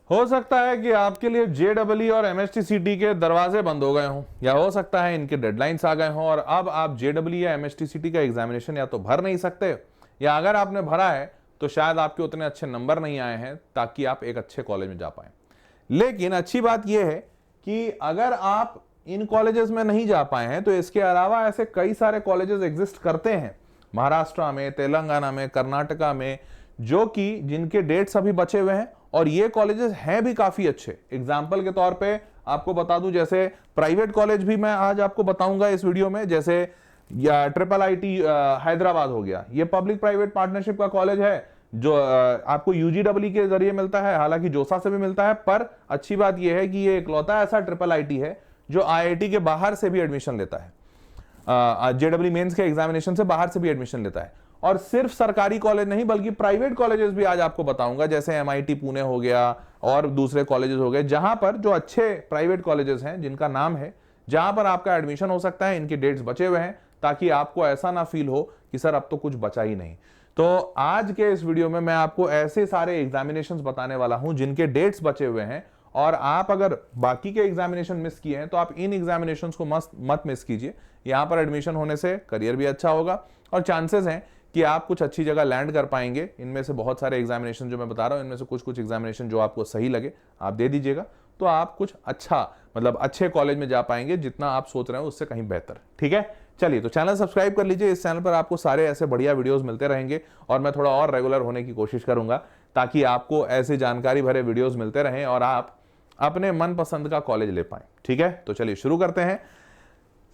हो सकता है कि आपके लिए JEE और MSTCT के दरवाजे बंद हो गए हों, या हो सकता है इनके डेडलाइंस आ गए हों और अब आप JEE या MSTCT का एग्जामिनेशन या तो भर नहीं सकते, या अगर आपने भरा है तो शायद आपके उतने अच्छे नंबर नहीं आए हैं ताकि आप एक अच्छे कॉलेज में जा पाए। लेकिन अच्छी बात यह है कि अगर आप इन कॉलेजेस में नहीं जा पाए हैं तो इसके अलावा ऐसे कई सारे कॉलेजेस एग्जिस्ट करते हैं महाराष्ट्र में, तेलंगाना में, कर्नाटका में, जो कि जिनके डेट्स अभी बचे हुए हैं और ये कॉलेजेस हैं भी काफी अच्छे। एग्जाम्पल के तौर पे आपको बता दूं, जैसे प्राइवेट कॉलेज भी मैं आज आपको बताऊंगा इस वीडियो में, जैसे या IIIT हैदराबाद हो गया, ये पब्लिक प्राइवेट पार्टनरशिप का कॉलेज है जो आपको UGEE के जरिए मिलता है, हालांकि जोसा से भी मिलता है, पर अच्छी बात यह है कि ये इकलौता ऐसा IIIT है जो IIT के बाहर से भी एडमिशन लेता है, JEE मेंस के एग्जामिनेशन से बाहर से भी एडमिशन लेता है। और सिर्फ सरकारी कॉलेज नहीं बल्कि प्राइवेट कॉलेजेस भी आज आपको बताऊंगा, जैसे MIT पुणे हो गया और दूसरे कॉलेजेस हो गए, जहां पर जो अच्छे प्राइवेट कॉलेजेस हैं जिनका नाम है, जहां पर आपका एडमिशन हो सकता है। इनके डेट्स बचे हुए हैं ताकि आपको ऐसा ना फील हो कि सर अब तो कुछ बचा ही नहीं। तो आज के इस वीडियो में मैं आपको ऐसे सारे एग्जामिनेशंस बताने वाला हूं जिनके डेट्स बचे हुए हैं, और आप अगर बाकी के एग्जामिनेशन मिस किए हैं तो आप इन एग्जामिनेशंस को मत मिस कीजिए। यहां पर एडमिशन होने से करियर भी अच्छा होगा और चांसेस हैं कि आप कुछ अच्छी जगह लैंड कर पाएंगे। इनमें से बहुत सारे एग्जामिनेशन जो मैं बता रहा हूं, इनमें से कुछ एग्जामिनेशन जो आपको सही लगे आप दे दीजिएगा, तो आप कुछ अच्छा मतलब अच्छे कॉलेज में जा पाएंगे, जितना आप सोच रहे हो उससे कहीं बेहतर। ठीक है, चलिए तो चैनल सब्सक्राइब कर लीजिए। इस चैनल पर आपको सारे ऐसे बढ़िया वीडियोस मिलते रहेंगे और मैं थोड़ा और रेगुलर होने की कोशिश करूंगा ताकि आपको ऐसे जानकारी भरे वीडियोस मिलते रहें और आप अपने मनपसंद का कॉलेज ले पाएं। ठीक है, तो चलिए शुरू करते हैं।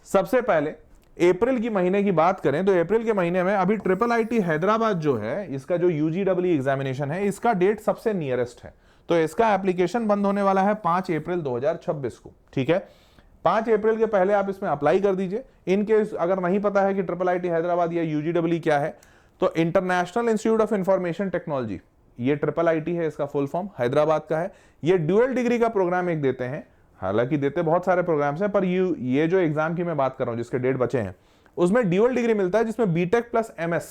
सबसे पहले अप्रैल की महीने की बात करें तो अप्रैल के महीने में अभी IIIT हैदराबाद जो है, इसका जो UGEE एग्जामिनेशन है, इसका डेट सबसे नियरेस्ट है। तो इसका एप्लीकेशन बंद होने वाला है 5 अप्रैल 2026 को। ठीक है, 5 अप्रैल के पहले आप इसमें अप्लाई कर दीजिए। इनकेस अगर नहीं पता है कि IIIT हैदराबाद या UGEE क्या है, तो international institute of information technology, ये IIIT है, इसका फुल फॉर्म हैदराबाद का है। ये ड्यूअल डिग्री का प्रोग्राम एक देते हैं, हालांकि देते बहुत सारे प्रोग्राम्स हैं, पर ये जो एग्जाम की मैं बात कर रहा हूं जिसके डेट बचे हैं, उसमें ड्यूअल डिग्री मिलता है जिसमें BTech प्लस MS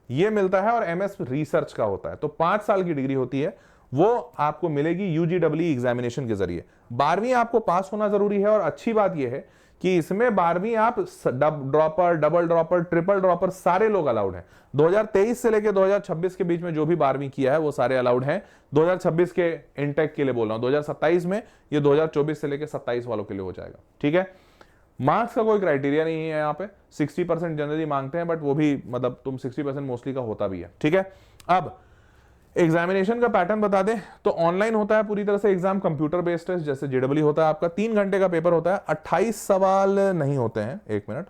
ये मिलता है और MS रिसर्च का होता है। तो 5 साल की डिग्री होती है, वो आपको मिलेगी UGEE एग्जामिनेशन के जरिए। 12वीं आपको पास होना जरूरी है और अच्छी बात यह है कि इसमें 12वीं आप dropper, double dropper, triple dropper सारे लोग अलाउड हैं। 2023 से लेकर 2026 के बीच में जो भी 12वीं किया है वो सारे अलाउड हैं। 2026 के इनटेक के लिए बोल रहा हूं, 2027 में ये 2024 से लेकर 27 वालों के लिए हो जाएगा। ठीक है, मार्क्स का कोई क्राइटेरिया नहीं है यहाँ पे, 60% जनरली मांगते हैं, बट वो भी मतलब तुम 60% मोस्टली का होता भी है। ठीक है, अब एग्जामिनेशन का पैटर्न बता दें तो ऑनलाइन होता है पूरी तरह से एग्जाम, कंप्यूटर बेस्ड टेस्ट जैसे JEE होता है आपका। 3 घंटे का पेपर होता है, 28 सवाल नहीं होते हैं। एक मिनट,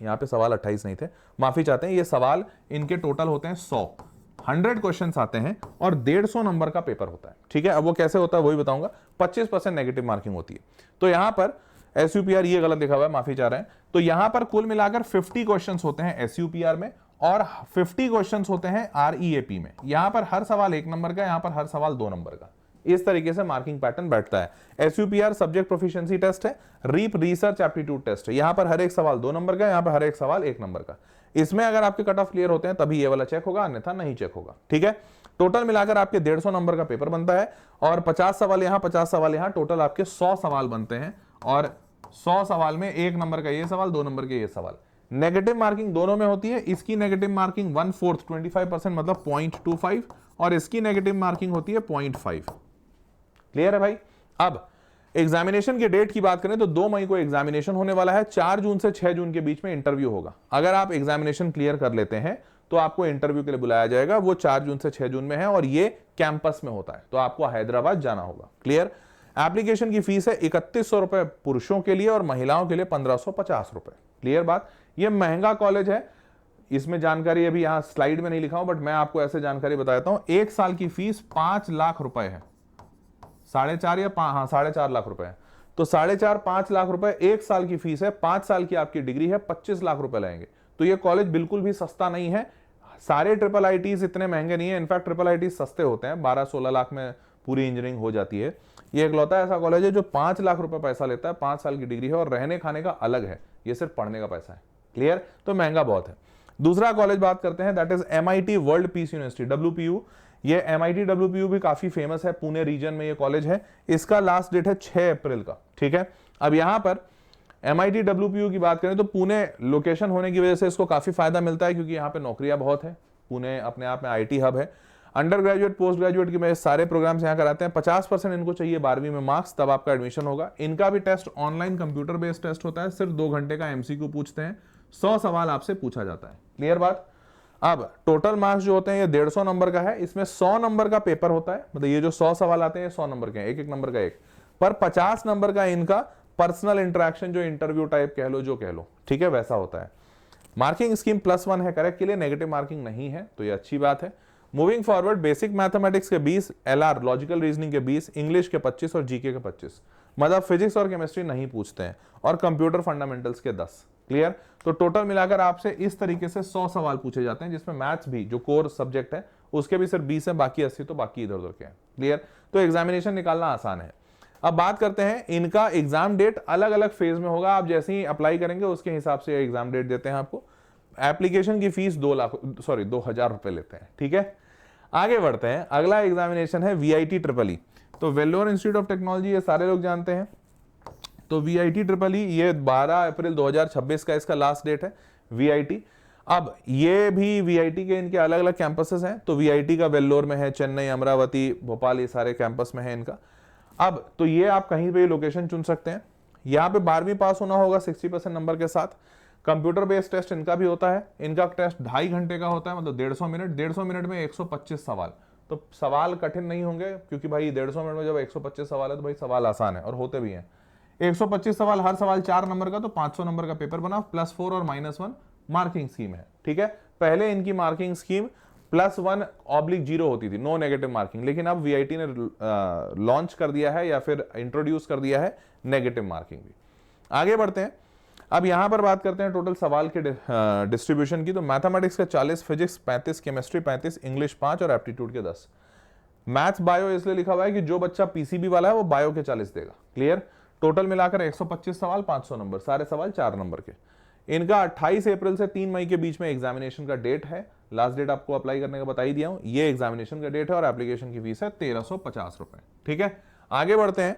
यहाँ पे सवाल 28 नहीं थे, माफी चाहते हैं। ये सवाल इनके टोटल होते हैं 100 क्वेश्चंस आते हैं और 150 नंबर का पेपर होता है। ठीक है, अब वो कैसे होता है वही बताऊंगा। 25% नेगेटिव मार्किंग होती है। तो यहाँ पर SUPR ये गलत लिखा हुआ है, माफी चाह रहे हैं। तो यहां पर कुल मिलाकर 50 क्वेश्चंस होते हैं SUPR में और 50 क्वेश्चंस होते हैं REAP में। यहां पर हर सवाल 1 नंबर का, यहां पर हर सवाल 2 नंबर का। इस तरीके से मार्किंग पैटर्न बैठता है। SUPR सब्जेक्ट प्रोफिशिएंसी टेस्ट है, REAP रिसर्च एप्टीट्यूड टेस्ट है। यहां पर हर एक सवाल 2 नंबर का, यहां पर हर एक सवाल 1 नंबर का। इसमें अगर आपके कट ऑफ क्लियर होते हैं तभी ये वाला चेक होगा, अन्यथा नहीं चेक होगा। ठीक है, टोटल मिलाकर आपके 150 नंबर का पेपर बनता है और 50 सवाल यहां, 50 सवाल यहां, टोटल आपके 100 सवाल बनते हैं और 100 सवाल में 1 नंबर का ये सवाल, 2 नंबर के ये सवाल। नेगेटिव मार्किंग दोनों में होती है। इसकी नेगेटिव मार्किंग 1/4 25% मतलब 0.25 और इसकी नेगेटिव मार्किंग होती है 0.5। क्लियर है भाई। अब एग्जामिनेशन के डेट की बात करें तो 2 मई को एग्जामिनेशन होने वाला है। 4 जून से 6 जून के बीच में इंटरव्यू होगा। अगर आप एग्जामिनेशन क्लियर कर लेते हैं तो आपको इंटरव्यू के लिए बुलाया जाएगा। वो 4 जून से 6 जून में है और ये कैंपस में होता है, तो आपको हैदराबाद जाना होगा। क्लियर। एप्लीकेशन की फीस है 3100 रुपए पुरुषों के लिए और महिलाओं के लिए 1550 रुपए। क्लियर बात। ये महंगा कॉलेज है, इसमें जानकारी अभी यहां स्लाइड में नहीं लिखा हूं, बट मैं आपको ऐसे जानकारी बताता हूं। 1 साल की फीस 5 लाख रुपए है, 4.5 या 4.5 लाख रुपए है। तो 4.5-5 लाख रुपए 1 साल की फीस है। 5 साल की आपकी डिग्री है, 25 लाख रुपए लगेंगे। तो ये कॉलेज बिल्कुल भी सस्ता नहीं है। सारे IIITs इतने महंगे नहीं है, इनफैक्ट IIITs सस्ते होते हैं, 12-16 लाख में पूरी इंजीनियरिंग हो जाती है। ये इकलौता ऐसा कॉलेज है जो 5 लाख रुपए पैसा लेता है, 5 साल की डिग्री है और रहने खाने का अलग है, ये सिर्फ पढ़ने का पैसा है। क्लियर। तो महंगा बहुत है। दूसरा कॉलेज बात करते हैं, that is MIT world peace university, WPU। ये MIT-WPU भी काफी फेमस है, पुणे रीजन में ये कॉलेज है। इसका लास्ट डेट है 6 अप्रैल का, ठीक है। अब यहां पर MIT-WPU की बात करें तो पुणे लोकेशन होने की वजह से इसको काफी फायदा मिलता है, क्योंकि यहाँ पे नौकरियां बहुत है। पुणे अपने आप में IT हब है। अंडर ग्रेजुएट पोस्ट ग्रेजुएट की सारे प्रोग्राम्स यहाँ कराते हैं। 50% इनको चाहिए 12वीं में मार्क्स, तब आपका एडमिशन होगा। इनका भी test online computer based test होता है, सिर्फ 2 घंटे का MCQ पूछते हैं, 100 सवाल आपसे पूछा जाता है। क्लियर बात। अब टोटल मार्क्स जो होते हैं ये 150 नंबर का है। इसमें 100 नंबर का पेपर होता है, मतलब ये जो 100 सवाल आते हैं 100 नंबर के, एक एक नंबर का एक, पर 50 नंबर का इनका पर्सनल इंटरेक्शन, जो इंटरव्यू टाइप कह लो, जो कह लो, ठीक है, वैसा होता है। मार्किंग स्कीम +1 है करेक्ट के लिए, नेगेटिव मार्किंग नहीं है, तो ये अच्छी बात है। मूविंग फॉरवर्ड, बेसिक मैथमेटिक्स के 20, LR लॉजिकल रीजनिंग के 20, इंग्लिश के 25 और जीके के 25, मतलब फिजिक्स और केमिस्ट्री नहीं पूछते हैं, और कंप्यूटर फंडामेंटल्स के 10। क्लियर। तो टोटल मिलाकर आपसे इस तरीके से 100 सवाल पूछे जाते हैं, जिसमें मैथ्स भी जो कोर सब्जेक्ट है उसके भी सिर्फ 20 है, बाकी 80 तो बाकी इधर उधर के हैं। क्लियर। तो एग्जामिनेशन निकालना आसान है। अब बात करते हैं, इनका एग्जाम डेट अलग अलग फेज में होगा। आप जैसे ही अप्लाई करेंगे उसके हिसाब से एग्जाम डेट देते हैं आपको। एप्लीकेशन की फीस 2,000 रुपए लेते हैं, ठीक है। आगे बढ़ते हैं, अगला एग्जामिनेशन है VIT-EEE। तो वेल्लोर इंस्टीट्यूट ऑफ टेक्नोलॉजी ये सारे लोग जानते हैं। तो VIT-EEE ये 12 अप्रैल 2026 का इसका लास्ट डेट है, VIT। अब ये भी VIT के इनके अलग अलग कैंपसेस हैं। तो VIT का वेल्लोर में है, चेन्नई, अमरावती, भोपाल, ये सारे कैंपस में है इनका। अब तो ये आप कहीं पे लोकेशन चुन सकते हैं। यहाँ पे 12वीं पास होना होगा 60% नंबर के साथ। कंप्यूटर बेस्ड टेस्ट इनका भी होता है। इनका टेस्ट 2.5 घंटे का होता है, मतलब 150 मिनट। 150 मिनट में 125 सवाल। तो सवाल कठिन नहीं होंगे, क्योंकि भाई 150 मिनट में जब 125 सवाल है तो भाई सवाल आसान है, और होते भी हैं। 125 सवाल, हर सवाल 4 नंबर का, तो 500 नंबर का पेपर बना। +4 और -1 मार्किंग स्कीम है, ठीक है। पहले इनकी मार्किंग स्कीम +1/0 होती थी, नो नेगेटिव मार्किंग, लेकिन अब VIT ने लॉन्च कर दिया है, या फिर इंट्रोड्यूस कर दिया है नेगेटिव मार्किंग भी। आगे बढ़ते हैं। अब यहां पर बात करते हैं टोटल सवाल के डिस्ट्रीब्यूशन की। तो मैथमेटिक्स का 40, फिजिक्स 35, केमिस्ट्री 35, इंग्लिश 5 और एप्टीट्यूड के 10। मैथ्स बायो इसलिए लिखा हुआ है कि जो बच्चा PCB वाला है वो बायो के 40 देगा। क्लियर। टोटल मिलाकर 125 सवाल, 500 नंबर, सारे सवाल 4 नंबर के। इनका 28 अप्रैल से 3 मई के बीच में एग्जामिनेशन का डेट है। लास्ट डेट आपको अप्लाई करने का बता ही दिया हूं। ये एग्जामिनेशन का डेट है, और एप्लीकेशन की फीस है 1350 रुपए, ठीक है। आगे बढ़ते हैं।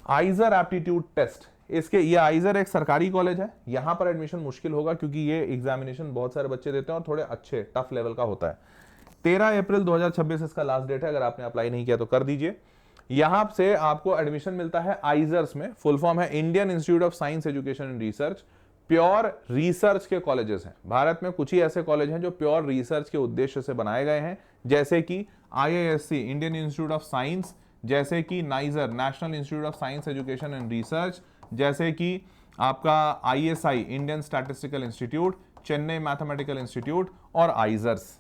आइजर एप्टीट्यूड टेस्ट, इसके ये आइजर एक सरकारी कॉलेज है। यहां पर एडमिशन मुश्किल होगा, क्योंकि ये एग्जामिनेशन बहुत सारे बच्चे देते हैं और थोड़े अच्छे टफ लेवल का होता है। 13 अप्रैल 2026 इसका लास्ट डेट है। अगर आपने अप्लाई नहीं किया तो कर दीजिए। यहां से आपको एडमिशन मिलता है आइजर्स में। फुल फॉर्म है Indian institute of science education and research. Pure research के कॉलेजेस हैं। भारत में कुछ ही ऐसे कॉलेज हैं जो प्योर रिसर्च के उद्देश्य से बनाए गए हैं, जैसे कि IISc Indian institute of science, जैसे कि niger national institute of science education and research, जैसे कि आपका ISI Indian statistical institute, Chennai mathematical institute और आइजर्स।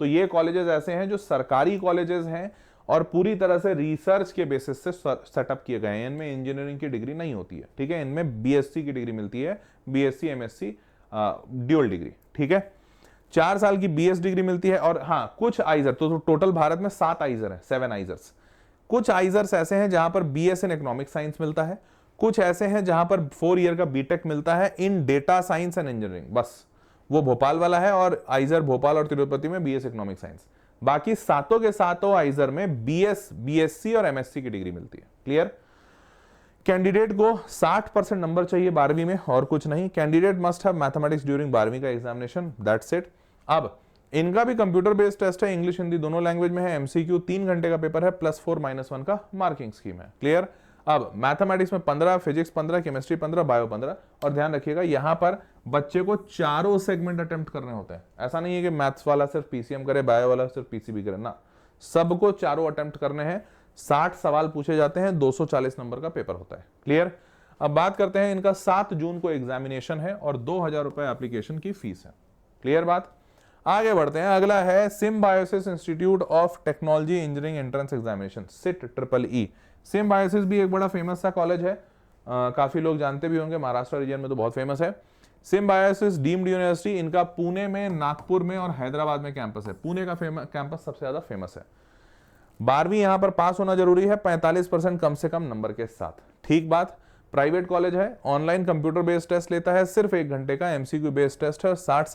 तो ये कॉलेजेस ऐसे हैं जो सरकारी कॉलेजेस हैं और पूरी तरह से रिसर्च के बेसिस से सेटअप किए गए हैं। इनमें इंजीनियरिंग की डिग्री नहीं होती है, ठीक है। इनमें BSc की डिग्री मिलती है, BSc MSc ड्यूअल डिग्री, ठीक है। 4 साल की BS डिग्री मिलती है। और हाँ, कुछ आइजर, तो टोटल भारत में 7 आइजर है, 7 आइजर्स। कुछ आइजर्स ऐसे हैं जहां पर BS इन इकोनॉमिक साइंस मिलता है। कुछ ऐसे हैं जहां पर 4 ईयर का BTech मिलता है इन डेटा साइंस एंड इंजीनियरिंग, बस वो भोपाल वाला है। और आइजर भोपाल और तिरुपति में BS इकोनॉमिक साइंस। बाकी सातों के सातों आइजर में BS, BSc और MSc की डिग्री मिलती है। क्लियर। कैंडिडेट को 60% नंबर चाहिए 12वीं में, और कुछ नहीं। Candidate must have mathematics during 12वीं का एग्जामिनेशन, दैट्स इट। अब इनका भी कंप्यूटर बेस्ड टेस्ट है, इंग्लिश हिंदी दोनों लैंग्वेज में है। MCQ 3 घंटे का पेपर है, +4 -1 का मार्किंग स्कीम है। क्लियर। अब मैथमेटिक्स में 15, फिजिक्स 15, केमिस्ट्री 15, बायो 15। और ध्यान रखिएगा, यहां पर बच्चे को चारों सेगमेंट अटेम्प्ट करने होते हैं। ऐसा नहीं है कि मैथ्स वाला सिर्फ PCM करे, बायो वाला सिर्फ PCB करे, ना, सबको चारों अटेम्प्ट करने हैं। 60 सवाल पूछे जाते हैं, 240 नंबर का पेपर होता है। क्लियर। अब बात करते हैं, इनका 7 जून को एग्जामिनेशन है और 2000 रुपए एप्लीकेशन की फीस है। क्लियर बात। आगे बढ़ते हैं। अगला है symbiosis institute of technology engineering entrance examination, SIT-EEE। Symbiosis भी एक बड़ा फेमस सा कॉलेज है, काफी लोग जानते भी होंगे, महाराष्ट्र रीजन में तो बहुत फेमस है। सिम्बायोसिस डीम्ड यूनिवर्सिटी, इनका पुणे में, नागपुर में और हैदराबाद में कैंपस है। पुणे का कैंपस सबसे ज्यादा फेमस है। 12वीं यहां पर पास होना जरूरी है, 45% कम से कम नंबर के साथ, ठीक बात। प्राइवेट कॉलेज है, ऑनलाइन कंप्यूटर बेस्ड टेस्ट लेता है, सिर्फ 1 घंटे का MCQ बेस्ड टेस्ट है। 60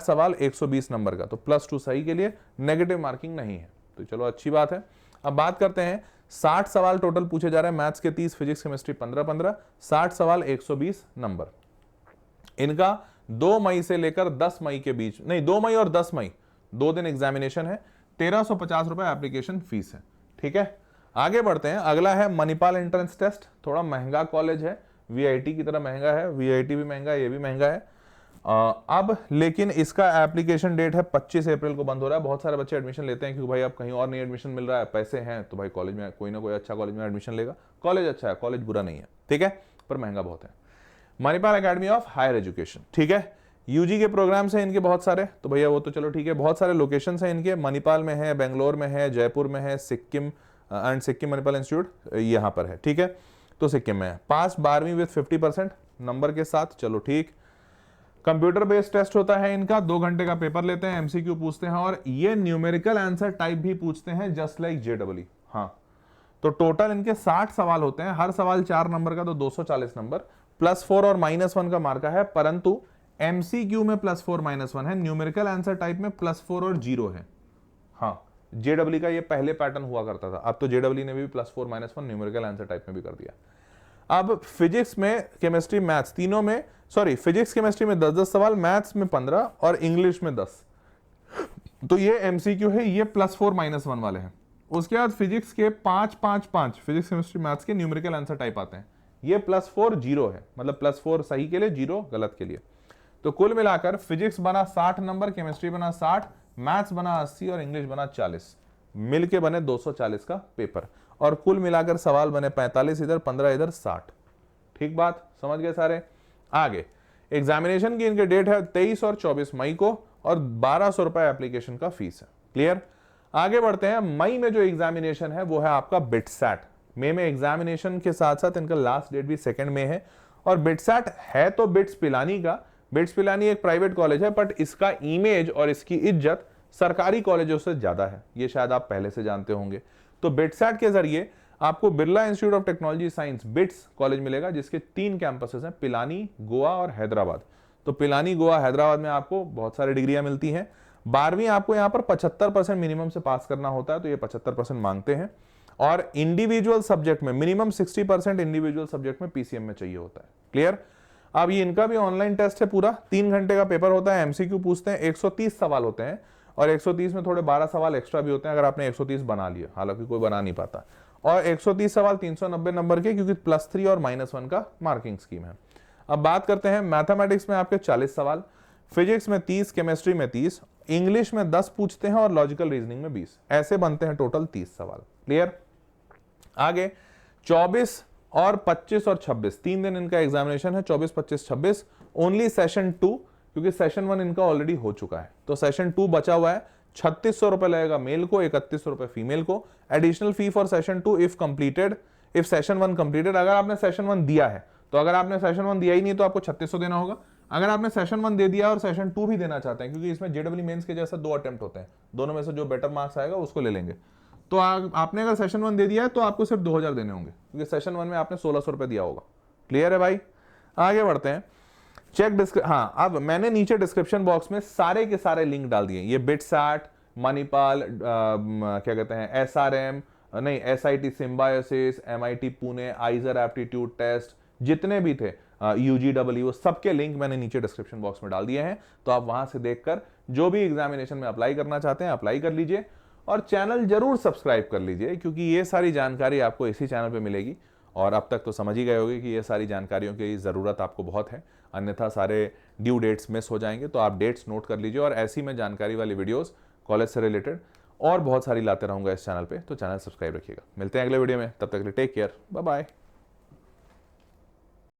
सवाल 120 नंबर का, तो +2 सही के लिए, नेगेटिव मार्किंग नहीं है। तो चलो अच्छी बात है। अब बात करते हैं, 60 सवाल टोटल पूछे जा रहे हैं, मैथ्स के 30, फिजिक्स केमिस्ट्री 15-15, 60 सवाल 120 नंबर। इनका 2 मई से लेकर 10 मई के बीच, नहीं 2 मई और 10 मई 2 दिन एग्जामिनेशन है, 1350 रुपए एप्लीकेशन फीस है। ठीक है, आगे बढ़ते हैं। अगला है मणिपाल एंट्रेंस टेस्ट, थोड़ा महंगा कॉलेज है, वीआईटी की तरह महंगा है, वीआईटी भी महंगा है, ये भी महंगा है। अब लेकिन इसका एप्लीकेशन डेट है 25 अप्रैल को बंद हो रहा है। बहुत सारे बच्चे एडमिशन लेते हैं क्योंकि भाई अब कहीं और नहीं एडमिशन मिल रहा है, पैसे हैं तो भाई कॉलेज में कोई ना कोई अच्छा कॉलेज में एडमिशन लेगा। कॉलेज अच्छा है, कॉलेज बुरा नहीं है, ठीक है, पर महंगा बहुत है। Manipal Academy of Higher Education, ठीक है, यूजी के प्रोग्राम्स हैं इनके बहुत सारे, तो भैया वो तो चलो ठीक है। बहुत सारे लोकेशंस हैं इनके, मणिपाल में है, बेंगलोर में है, जयपुर में है, सिक्किम एंड सिक्किम मणिपाल इंस्टीट्यूट यहाँ पर है, ठीक है, तो सिक्किम में है। पास 12वीं विद 50% नंबर के साथ, चलो ठीक। कंप्यूटर बेस्ड टेस्ट होता है इनका, 2 घंटे का पेपर लेते हैं, एमसीक्यू पूछते हैं और ये न्यूमेरिकल आंसर टाइप भी पूछते हैं जस्ट लाइक जेडब्ल्यू। हाँ, तो टोटल इनके 60 सवाल होते हैं, हर सवाल 4 नंबर का, तो 240 नंबर, +4 और -1 का मार्का है, परंतु एमसीक्यू में +4 -1 है, न्यूमेरिकल आंसर टाइप में +4 और 0 है। हाँ, जेडब्ल्यू का ये पहले पैटर्न हुआ करता था, अब तो जेडब्ल्यू ने भी +4 -1 न्यूमेरिकल आंसर टाइप में भी कर दिया। अब फिजिक्स में, केमिस्ट्री, मैथ्स तीनों में, सॉरी फिजिक्स केमिस्ट्री में 10-10 सवाल, मैथ्स में 15 और इंग्लिश में 10, तो ये एमसीक्यू है, ये +4 -1 वाले हैं। उसके बाद फिजिक्स के 5-5-5 फिजिक्स केमिस्ट्री मैथ्स के न्यूमेरिकल आंसर टाइप आते हैं, ये +4 0 है, मतलब +4 सही के लिए, 0 गलत के लिए। तो कुल मिलाकर फिजिक्स बना 60 नंबर, केमिस्ट्री बना 60, मैथ्स बना 80 और इंग्लिश बना 40, मिलके बने 240 का पेपर, और कुल मिलाकर सवाल बने 45 इधर, 15 इधर, 60। ठीक बात, समझ गए सारे। आगे एग्जामिनेशन की इनके डेट है 23 और 24 मई को, और 1200 रुपए एप्लीकेशन का फीस है। क्लियर, आगे बढ़ते हैं। मई में जो एग्जामिनेशन है वो है आपका बिटसैट। मई में एग्जामिनेशन के साथ साथ इनका लास्ट डेट भी 2 मई है, और बिटसैट है तो बिट्स पिलानी का। बिट्स पिलानी एक प्राइवेट कॉलेज है, बट इसका इमेज और इसकी इज्जत सरकारी कॉलेजों से ज्यादा है, ये शायद आप पहले से जानते होंगे। तो बिटसैट के जरिए आपको Birla institute of technology science bits college मिलेगा, जिसके 3 कैंपसेस हैं, पिलानी, गोवा और हैदराबाद। तो पिलानी, गोवा, हैदराबाद में आपको बहुत सारी डिग्रियां मिलती हैं। 12वीं आपको यहाँ पर 75% मिनिमम से पास करना होता है, तो ये 75% मांगते हैं, और इंडिविजुअल सब्जेक्ट में मिनिमम 60% इंडिविजुअल सब्जेक्ट में पीसीएम में चाहिए होता है। क्लियर। अब ये इनका भी ऑनलाइन टेस्ट है, पूरा 3 घंटे का पेपर होता है, एमसीक्यू पूछते हैं, 130 सवाल होते हैं, और 130 में थोड़े 12 सवाल एक्स्ट्रा भी होते हैं अगर आपने 130 बना लिया, हालांकि कोई बना नहीं पाता। और 130 सवाल 390 नंबर के, क्योंकि +3 और -1 का मार्किंग स्कीम है। अब बात करते हैं मैथमेटिक्स में आपके 40 सवाल, फिजिक्स में 30, केमिस्ट्री में 30, इंग्लिश में 10 पूछते हैं और लॉजिकल रीजनिंग में 20, ऐसे बनते हैं टोटल 30 सवाल। क्लियर। आगे 24 और 25 और 26 3 दिन इनका एग्जामिनेशन है, 24, 25, 26। ओनली सेशन 2, क्योंकि सेशन 1 इनका ऑलरेडी हो चुका है, तो सेशन 2 बचा हुआ है। 3600 रुपए लगेगा मेल को, 3100 रुपए फीमेल को। Additional fee for session 2 if completed, if session 1 completed. अगर आपने सेशन 1 दिया है, तो अगर आपने सेशन 1 दिया ही नहीं तो आपको 3600 देना होगा। अगर आपने सेशन 1 दे दिया और सेशन 2 भी देना चाहते हैं, क्योंकि इसमें जेडब्ल्यू मेंस के जैसा 2 अटेम्प्ट होते हैं, दोनों में से जो बेटर मार्क्स आएगा उसको ले लेंगे। तो आपने अगर सेशन 1 दे दिया है तो आपको सिर्फ 2000 देने होंगे, क्योंकि सेशन 1 में आपने 1600 रुपए दिया होगा। क्लियर है भाई। आगे बढ़ते हैं। हाँ, अब मैंने नीचे डिस्क्रिप्शन बॉक्स में सारे के सारे लिंक डाल दिए। ये बिटसैट, मणिपाल, क्या कहते हैं, एसआरएम नहीं, SIT Symbiosis, MIT Pune, IISER aptitude test, जितने भी थे, यूजीडब्ल्यू, सबके लिंक मैंने नीचे डिस्क्रिप्शन बॉक्स में डाल दिए हैं। तो आप वहां से देखकर जो भी एग्जामिनेशन में अप्लाई करना चाहते हैं अप्लाई कर लीजिए, और चैनल जरूर सब्सक्राइब कर लीजिए, क्योंकि ये सारी जानकारी आपको इसी चैनल पे मिलेगी। और अब तक तो समझ ही गए होंगे कि ये सारी जानकारियों की ज़रूरत आपको बहुत है, अन्यथा सारे ड्यू डेट्स मिस हो जाएंगे। तो आप डेट्स नोट कर लीजिए, और ऐसी में जानकारी वाली वीडियोस कॉलेज से रिलेटेड और बहुत सारी लाते रहूंगा इस चैनल पे, तो चैनल सब्सक्राइब रखिएगा। मिलते हैं अगले वीडियो में, तब तक के लिए टेक केयर, बाय बाय।